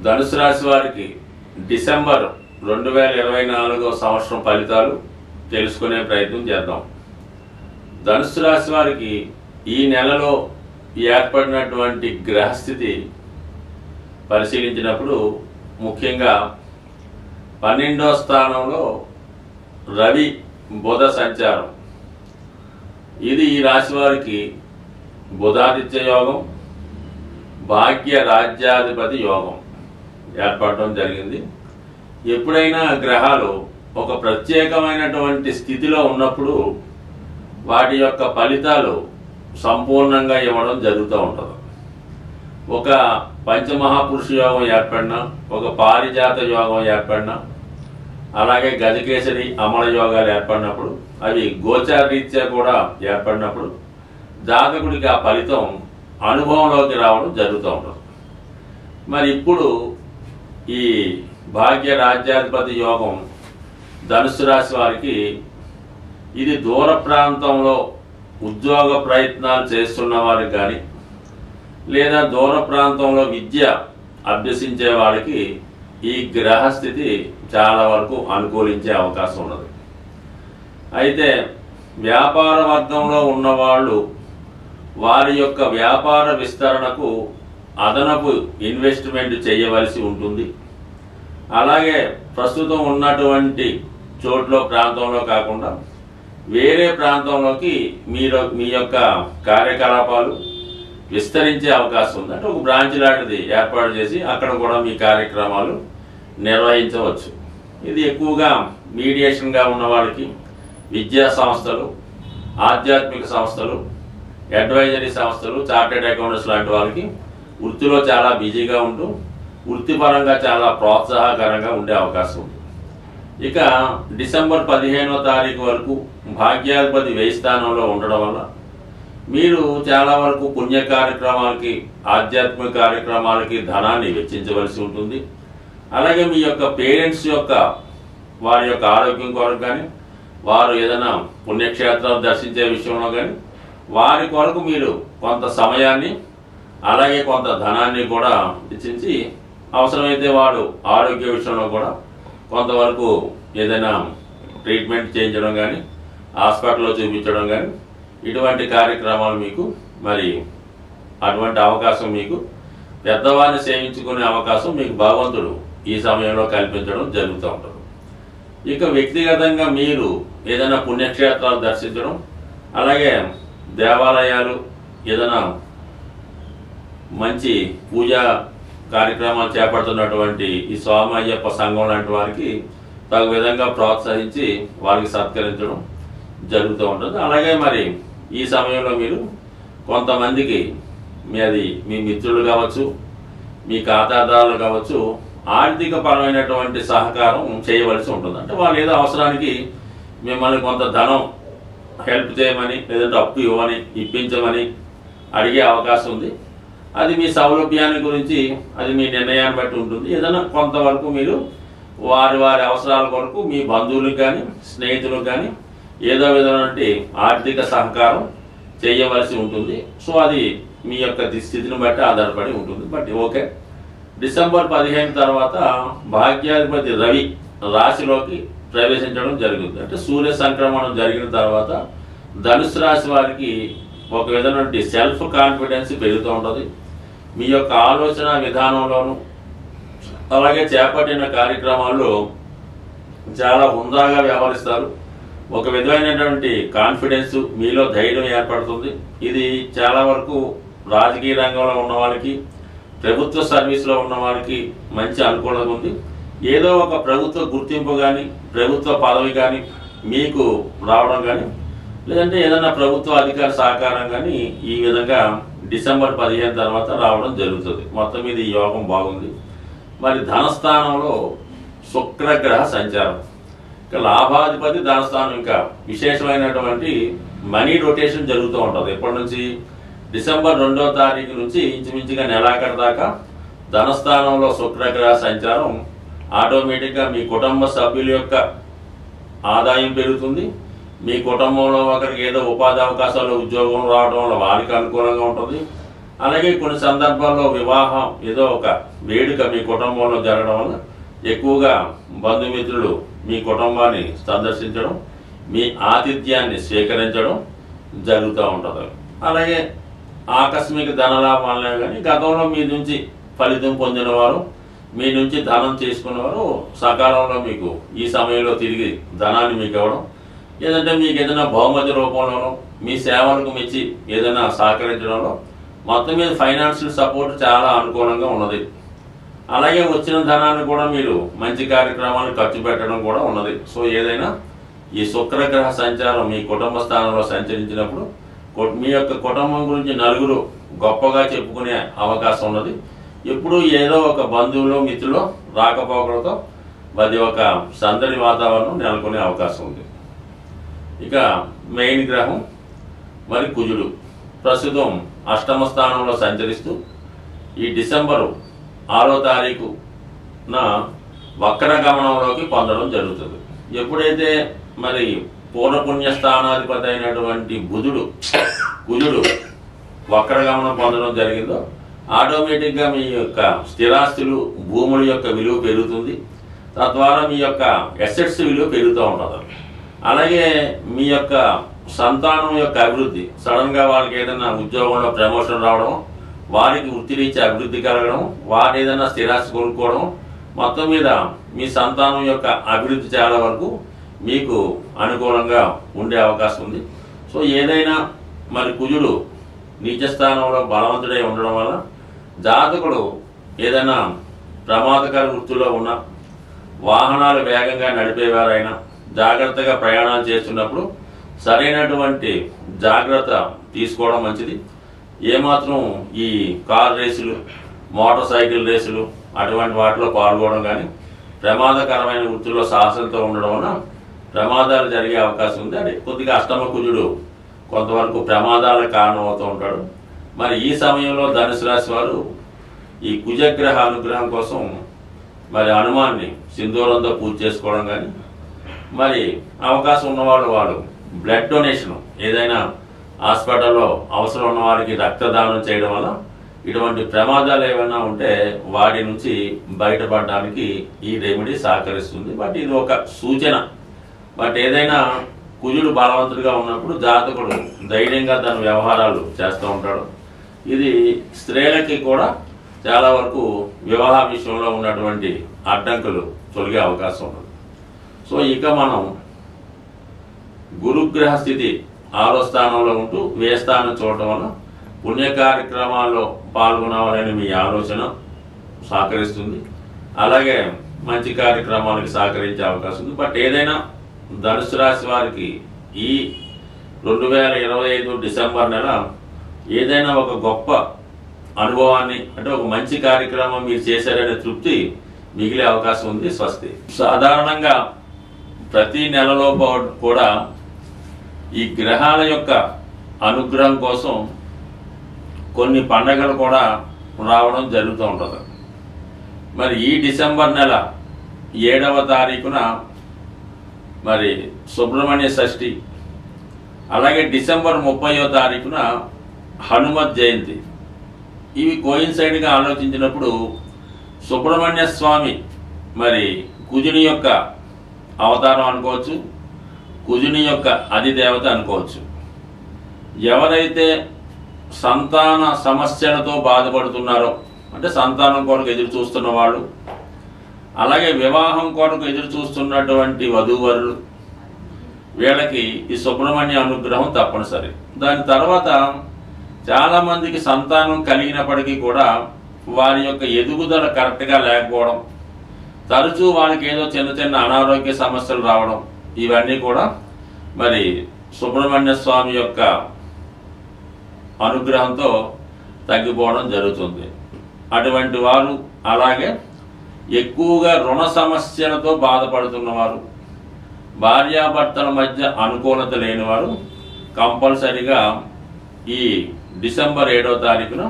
ధనుసు రాశి వారికి డిసెంబర్ 2024 సంవత్సరం ఫలితాలు తెలుసుకునే ప్రయత్నం చేద్దాం. ధనుసు రాశి వారికి ఈ నెలలో ఏర్పడినటువంటి గ్రహస్థితి పరిశీలించినప్పుడు ముఖ్యంగా 12వ స్థానంలో రవి బుధ సంచారం, ఇది ఈ రాశి వారికి బుధాదిత్య యోగం, భాగ్య రాజ్యాధిపతి యోగం ఏర్పడటం జరిగింది. ఎప్పుడైనా గ్రహాలు ఒక ప్రత్యేకమైనటువంటి స్థితిలో ఉన్నప్పుడు వాటి యొక్క ఫలితాలు సంపూర్ణంగా ఇవ్వడం జరుగుతూ ఉంటుంది. ఒక పంచమహాపురుష యోగం ఏర్పడినా, ఒక పారిజాత యోగం ఏర్పడినా, అలాగే గజకేసరి అమల యోగాలు ఏర్పడినప్పుడు, అవి గోచార రీత్యా కూడా ఏర్పడినప్పుడు జాతకుడికి ఆ ఫలితం అనుభవంలోకి రావడం జరుగుతూ ఉంటుంది. మరి ఇప్పుడు ఈ భాగ్య రాజ్యాధిపతి యోగం ధనుసు రాశి వారికి ఇది దూర ప్రాంతంలో ఉద్యోగ ప్రయత్నాలు చేస్తున్న వారికి కానీ, లేదా దూర ప్రాంతంలో విద్య అభ్యసించే వారికి ఈ గ్రహస్థితి చాలా వరకు అనుకూలించే అవకాశం ఉన్నది. అయితే వ్యాపార వర్గంలో ఉన్నవాళ్ళు వారి యొక్క వ్యాపార విస్తరణకు అదనపు ఇన్వెస్ట్మెంట్ చేయవలసి ఉంటుంది. అలాగే ప్రస్తుతం ఉన్నటువంటి చోట్లో ప్రాంతంలో కాకుండా వేరే ప్రాంతంలోకి మీ యొక్క కార్యకలాపాలు విస్తరించే అవకాశం ఉంది. అంటే ఒక బ్రాంచ్ లాంటిది ఏర్పాటు చేసి అక్కడ కూడా మీ కార్యక్రమాలు నిర్వహించవచ్చు. ఇది ఎక్కువగా మీడియేషన్గా ఉన్న వాళ్ళకి విద్యా సంస్థలు, ఆధ్యాత్మిక సంస్థలు, అడ్వైజరీ సంస్థలు, చార్టెడ్ అకౌంటెంట్స్ లాంటి వాళ్ళకి వృత్తిలో చాలా బిజీగా ఉంటూ వృత్తిపరంగా చాలా ప్రోత్సాహకరంగా ఉండే అవకాశం ఉంది. ఇక డిసెంబర్ 15వ తారీఖు వరకు భాగ్యాధిపతి వ్యయ స్థానంలో ఉండడం వల్ల మీరు చాలా వరకు పుణ్య కార్యక్రమాలకి, ఆధ్యాత్మిక కార్యక్రమాలకి ధనాన్ని వెచ్చించవలసి ఉంటుంది. అలాగే మీ యొక్క పేరెంట్స్ యొక్క వారి యొక్క ఆరోగ్యం కొరకు కానీ, వారు ఏదైనా పుణ్యక్షేత్రాలు దర్శించే విషయంలో కానీ వారి కొరకు మీరు కొంత సమయాన్ని అలాగే కొంత ధనాన్ని కూడా వెచ్చించి, అవసరమైతే వాడు ఆరోగ్య విషయంలో కూడా కొంతవరకు ఏదైనా ట్రీట్మెంట్ చేయించడం కానీ, హాస్పిటల్లో చూపించడం కానీ, ఇటువంటి కార్యక్రమాలు మీకు మరి అటువంటి అవకాశం మీకు పెద్దవారిని సేవించుకునే అవకాశం మీకు భగవంతుడు ఈ సమయంలో కల్పించడం జరుగుతూ ఉంటుంది. ఇక వ్యక్తిగతంగా మీరు ఏదైనా పుణ్యక్షేత్రాలు దర్శించడం, అలాగే దేవాలయాలు ఏదైనా మంచి పూజా కార్యక్రమాలు చేపడుతున్నటువంటి ఈ స్వామి అయ్యప్ప సంఘం లాంటి వారికి తగు విధంగా ప్రోత్సహించి వారికి సత్కరించడం జరుగుతూ ఉంటుంది. అలాగే మరి ఈ సమయంలో మీరు కొంతమందికి మీ మిత్రులు కావచ్చు, మీ ఖాతాదారులు కావచ్చు, ఆర్థిక పరమైనటువంటి సహకారం చేయవలసి ఉంటుంది. అంటే వాళ్ళు ఏదో అవసరానికి మిమ్మల్ని కొంత ధనం హెల్ప్ చేయమని, లేదంటే అప్పు ఇప్పించమని అడిగే అవకాశం ఉంది. అది మీ సౌలభ్యాన్ని గురించి, అది మీ నిర్ణయాన్ని బట్టి ఉంటుంది. ఏదైనా కొంతవరకు మీరు వారి అవసరాల కొరకు మీ బంధువులకు కానీ, స్నేహితులకు కానీ ఏదో విధమైన ఆర్థిక సహకారం చేయవలసి ఉంటుంది. సో అది మీ యొక్క స్థితిని బట్టి ఆధారపడి ఉంటుంది. బట్ ఓకే, డిసెంబర్ 15 తర్వాత భాగ్యాధిపతి రవి రాశిలోకి ప్రవేశించడం జరుగుతుంది. అంటే సూర్య సంక్రమణం జరిగిన తర్వాత ధనుసు రాశి వారికి ఒక విధమైన సెల్ఫ్ కాన్ఫిడెన్స్ పెరుగుతూ ఉంటుంది. మీ యొక్క ఆలోచన విధానంలోనూ అలాగే చేపట్టిన కార్యక్రమాల్లో చాలా హుందాగా వ్యవహరిస్తారు. ఒక విధమైనటువంటి కాన్ఫిడెన్స్, మీలో ధైర్యం ఏర్పడుతుంది. ఇది చాలా వరకు రాజకీయ రంగంలో ఉన్న వాళ్ళకి, ప్రభుత్వ సర్వీస్లో ఉన్న వారికి మంచి అనుకూలత ఉంది. ఏదో ఒక ప్రభుత్వ గుర్తింపు కానీ, ప్రభుత్వ పదవి కానీ మీకు రావడం కానీ, లేదంటే ఏదైనా ప్రభుత్వ అధికార సహకారం కానీ ఈ విధంగా డిసెంబర్ 15 తర్వాత రావడం జరుగుతుంది. మొత్తం మీద ఈ యోగం బాగుంది. మరి ధనస్థానంలో శుక్రగ్రహ సంచారం, ఇక లాభాధిపతి ధనస్థానం, ఇంకా విశేషమైనటువంటి మనీ రొటేషన్ జరుగుతూ ఉంటుంది. ఎప్పటి నుంచి? డిసెంబర్ 2వ తారీఖు నుంచి ఇంచుమించుగా నెలాఖరు దాకా ధనస్థానంలో శుక్రగ్రహ సంచారం ఆటోమేటిక్గా మీ కుటుంబ సభ్యుల యొక్క ఆదాయం పెరుగుతుంది. మీ కుటుంబంలో ఒకరికి ఏదో ఉపాధి అవకాశాలు, ఉద్యోగం రావడం వల్ల వారికి అనుకూలంగా ఉంటుంది. అలాగే కొన్ని సందర్భాల్లో వివాహం ఏదో ఒక వేడుక మీ కుటుంబంలో జరగడం వల్ల ఎక్కువగా బంధుమిత్రులు మీ కుటుంబాన్ని సందర్శించడం, మీ ఆతిథ్యాన్ని స్వీకరించడం జరుగుతూ ఉంటుంది. అలాగే ఆకస్మిక ధనలాభాలనే కానీ గతంలో మీ నుంచి ఫలితం పొందిన వారు, మీ నుంచి ధనం చేసుకున్నవారు సకాలంలో మీకు ఈ సమయంలో తిరిగి ధనాన్ని మీకు ఇవ్వడం, ఏదంటే మీకు ఏదైనా బహుమతి రూపంలోనో మీ సేవలకు మెచ్చి ఏదైనా సహకరించడంలో మొత్తం మీద ఫైనాన్షియల్ సపోర్ట్ చాలా అనుకూలంగా ఉన్నది. అలాగే వచ్చిన ధనాన్ని కూడా మీరు మంచి కార్యక్రమాలను ఖర్చు పెట్టడం కూడా ఉన్నది. సో ఏదైనా ఈ శుక్రగ్రహ సంచారం మీ కుటుంబ స్థానంలో సంచరించినప్పుడు మీ యొక్క కుటుంబం గురించి నలుగురు గొప్పగా చెప్పుకునే అవకాశం ఉన్నది. ఎప్పుడూ ఏదో ఒక బంధువులు మిత్రులు రాకపోకలతో అది ఒక సందడి వాతావరణం నెలకొనే అవకాశం ఉంది. ఇక మెయిన్ గ్రహం మరి కుజుడు ప్రస్తుతం అష్టమ స్థానంలో సంచరిస్తూ ఈ డిసెంబరు 6వ తారీఖున వక్ర గమనంలోకి పొందడం జరుగుతుంది. ఎప్పుడైతే మరి పూర్వపుణ్య స్థానాధిపతి అయినటువంటి కుజుడు వక్రగమనం పొందడం జరిగిందో ఆటోమేటిక్గా మీ యొక్క స్థిరాస్తులు భూముల యొక్క విలువ పెరుగుతుంది. తద్వారా మీ యొక్క అసెట్స్ విలువ పెరుగుతూ ఉంటుంది. అలాగే మీ యొక్క సంతానం యొక్క అభివృద్ధి, సడన్గా వాళ్ళకి ఏదైనా ఉద్యోగంలో ప్రమోషన్ రావడం, వారికి వృత్తిరీత్యా అభివృద్ధి కలగడం, వారు ఏదైనా స్థిరాస్తి కొనుక్కోవడం, మొత్తం మీద మీ సంతానం యొక్క అభివృద్ధి చాలా వరకు మీకు అనుకూలంగా ఉండే అవకాశం ఉంది. సో ఏదైనా మరి కుజుడు నీచ స్థానంలో బలవంతుడై ఉండడం వల్ల జాతకుడు ఏదైనా ప్రమాదకర వృత్తిలో ఉన్న, వాహనాలు వేగంగా నడిపేవారైనా, జాగ్రత్తగా ప్రయాణాలు చేస్తున్నప్పుడు సరైనటువంటి జాగ్రత్త తీసుకోవడం మంచిది. ఏమాత్రం ఈ కార్ రేసులు, మోటార్ సైకిల్ రేసులు అటువంటి వాటిలో పాల్గొనడం కానీ, ప్రమాదకరమైన వృత్తిలో సాహసంతో ఉండడం వలన ప్రమాదాలు జరిగే అవకాశం ఉంది. అది కొద్దిగా అష్టమ కుజుడు కొంతవరకు ప్రమాదాలకు కారణమవుతూ ఉంటాడు. మరి ఈ సమయంలో ధనుసు రాశి వారు ఈ కుజగ్రహ అనుగ్రహం కోసం మరి హనుమాన్ని సింధూరంతో పూజ చేసుకోవడం కానీ, మరి అవకాశం ఉన్నవాళ్ళు వాళ్ళు బ్లడ్ డొనేషన్ ఏదైనా హాస్పిటల్లో అవసరం ఉన్న వారికి రక్తదానం చేయడం వల్ల ఇటువంటి ప్రమాదాలు ఏమైనా ఉంటే వాటి నుంచి బయటపడడానికి ఈ రెమెడీ సహకరిస్తుంది. బట్ ఇది ఒక సూచన. బట్ ఏదైనా కుజుడు బలవంతుడిగా ఉన్నప్పుడు జాతకుడు ధైర్యంగా తన వ్యవహారాలు చేస్తూ ఉంటాడు. ఇది స్త్రీలకి కూడా చాలా వరకు వివాహ విషయంలో ఉన్నటువంటి అడ్డంకులు తొలగే అవకాశం ఉంటుంది. సో ఇక మనం గురుగ్రహ స్థితి 6వ స్థానంలో ఉంటూ వ్యయ స్థానం చూడటం వల్ల పుణ్య కార్యక్రమాల్లో పాల్గొనాలని మీ ఆలోచన సహకరిస్తుంది. అలాగే మంచి కార్యక్రమాలకు సహకరించే అవకాశం ఉంది. బట్ ఏదైనా ధనుసు రాశి వారికి ఈ 2025 డిసెంబర్ నెల ఏదైనా ఒక గొప్ప అనుభవాన్ని, అంటే ఒక మంచి కార్యక్రమం మీరు చేశారనే తృప్తి మిగిలే అవకాశం ఉంది. స్వస్తి. సాధారణంగా ప్రతి నెలలో కూడా ఈ గ్రహాల యొక్క అనుగ్రహం కోసం కొన్ని పండగలు కూడా రావడం జరుగుతూ ఉంటుంది. మరి ఈ డిసెంబర్ నెల 7వ తారీఖున మరి సుబ్రహ్మణ్య షష్ఠి, అలాగే డిసెంబర్ 30వ తారీఖున హనుమత్ జయంతి. ఇవి కోయిన్సైడ్గా ఆలోచించినప్పుడు సుబ్రహ్మణ్య స్వామి మరి కుజుని యొక్క అవతారం అనుకోవచ్చు, కుజుని యొక్క అధిదేవత అనుకోవచ్చు. ఎవరైతే సంతాన సమస్యలతో బాధపడుతున్నారో, అంటే సంతానం కొరకు ఎదురు చూస్తున్న వాళ్ళు, అలాగే వివాహం కొరకు ఎదురు చూస్తున్నటువంటి వధూవరులు, వీళ్ళకి ఈ సుబ్రహ్మణ్య అనుగ్రహం తప్పనిసరి. దాని తర్వాత చాలామందికి సంతానం కలిగినప్పటికీ కూడా వారి యొక్క ఎదుగుదల కరెక్ట్గా లేకపోవడం, తరచూ వాళ్ళకి ఏదో చిన్న చిన్న అనారోగ్య సమస్యలు రావడం, ఇవన్నీ కూడా మరి సుబ్రహ్మణ్య స్వామి యొక్క అనుగ్రహంతో తగ్గిపోవడం జరుగుతుంది. అటువంటి వారు, అలాగే ఎక్కువగా రుణ సమస్యలతో బాధపడుతున్నవారు, భార్యాభర్తల మధ్య అనుకూలత లేనివారు కంపల్సరిగా ఈ డిసెంబర్ 7వ తారీఖున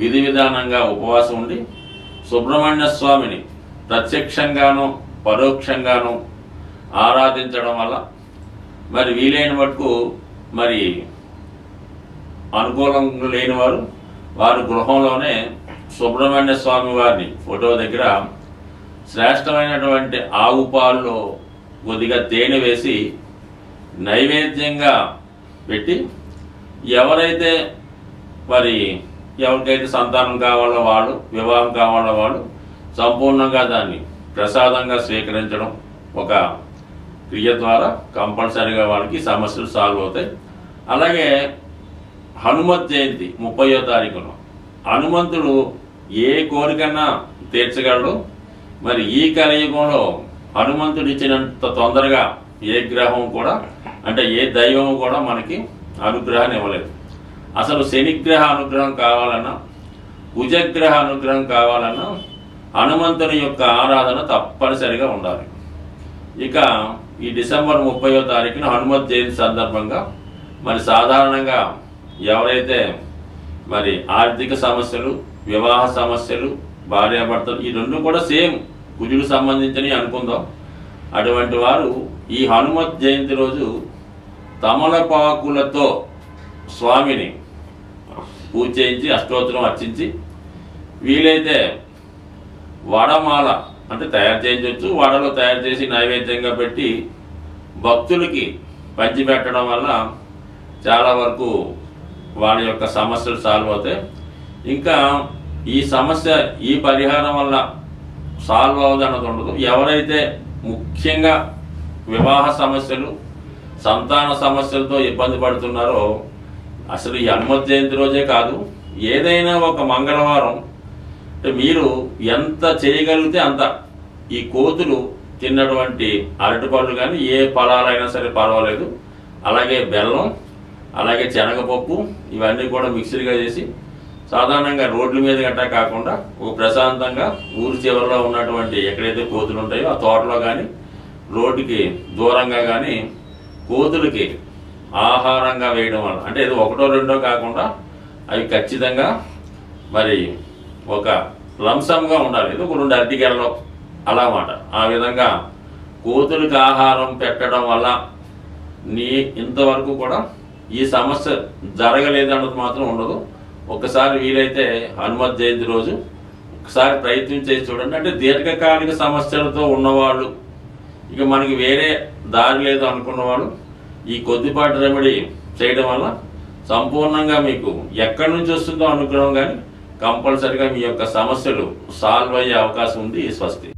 విధి విధానంగా ఉపవాసం ఉండి సుబ్రహ్మణ్య స్వామిని ప్రత్యక్షంగాను పరోక్షంగాను ఆరాధించడం వల్ల మరి వీలైన మటుకు మరి అనుకూలంగా లేనివారు వారు గృహంలోనే సుబ్రహ్మణ్య స్వామి వారిని ఫోటో దగ్గర శ్రేష్టమైనటువంటి ఆవు పాల్లో కొద్దిగా తేనె వేసి నైవేద్యంగా పెట్టి ఎవరైతే ఎవరికైతే సంతానం కావాలో వాళ్ళు, వివాహం కావాలో వాళ్ళు సంపూర్ణంగా దాన్ని ప్రసాదంగా స్వీకరించడం ఒక క్రియ ద్వారా కంపల్సరీగా వాళ్ళకి సమస్యలు సాల్వ్ అవుతాయి. అలాగే హనుమత్ జయంతి 30వ తారీఖున హనుమంతుడు ఏ కోరికన్నా తీర్చగలడు. మరి ఈ కలియుగంలో హనుమంతుడు ఇచ్చినంత తొందరగా ఏ గ్రహం కూడా, అంటే ఏ దైవం కూడా మనకి అనుగ్రహాన్ని ఇవ్వలేదు. అసలు శనిగ్రహ అనుగ్రహం కావాలన్నా, కుజగ్రహ అనుగ్రహం కావాలన్నా హనుమంతుని యొక్క ఆరాధన తప్పనిసరిగా ఉండాలి. ఇక ఈ డిసెంబర్ 30వ తారీఖున హనుమత్ జయంతి సందర్భంగా మరి సాధారణంగా ఎవరైతే మరి ఆర్థిక సమస్యలు, వివాహ సమస్యలు, భార్యాభర్తలు ఈ రెండు కూడా సేమ్ కుజుడు సంబంధించినవి అనుకుందాం. అటువంటి వారు ఈ హనుమత్ జయంతి రోజు తమలపాకులతో స్వామిని పూజ చేయించి అష్టోత్తరం అర్చించి, వీలైతే వడమాల అంటే తయారు చేయించవచ్చు, వడలో తయారు చేసి నైవేద్యంగా పెట్టి భక్తులకి పంచిపెట్టడం వల్ల చాలా వరకు వాళ్ళ యొక్క సమస్యలు సాల్వ్ అవుతాయి. ఇంకా ఈ సమస్య, ఈ పరిహారం వల్ల సాల్వ్ అవుదన్నది ఉండదు. ఎవరైతే ముఖ్యంగా వివాహ సమస్యలు, సంతాన సమస్యలతో ఇబ్బంది పడుతున్నారో అసలు ఈ హనుమత్ జయంతి రోజే కాదు, ఏదైనా ఒక మంగళవారం అంటే మీరు ఎంత చేయగలిగితే అంత, ఈ కోతులు తిన్నటువంటి అరటిపళ్ళు కానీ ఏ ఫలాలైనా సరే పర్వాలేదు, అలాగే బెల్లం, అలాగే శనగపప్పు ఇవన్నీ కూడా మిక్సీగా చేసి సాధారణంగా రోడ్ల మీద గట్టా కాకుండా ఒక ప్రశాంతంగా ఊరి చివరిలో ఉన్నటువంటి ఎక్కడైతే కోతులు ఉంటాయో ఆ తోటలో కానీ రోడ్డుకి దూరంగా కానీ కోతులకి ఆహారంగా వేయడం వల్ల, అంటే ఇది ఒకటో రెండో కాకుండా అవి ఖచ్చితంగా మరి ఒక లంసంగా ఉండాలి. ఇది ఒక 2 అరటిగెలలో అలా మాట. ఆ విధంగా కోతులకి ఆహారం పెట్టడం వల్ల ఇంతవరకు కూడా ఈ సమస్య జరగలేదన్నది మాత్రం ఉండదు. ఒక్కసారి వీలైతే హనుమత్ జయంతి రోజు ఒకసారి ప్రయత్నం చేసి చూడండి. అంటే దీర్ఘకాలిక సమస్యలతో ఉన్నవాళ్ళు, ఇక మనకి వేరే దారి లేదు అనుకున్న వాళ్ళు ఈ కొద్దిపాటి రెమెడీ చేయడం వల్ల సంపూర్ణంగా మీకు ఎక్కడి నుంచి వస్తుందో అనుగ్రహం కానీ కంపల్సరిగా మీ యొక్క సమస్యలు సాల్వ్ అయ్యే అవకాశం ఉంది. స్వస్తి.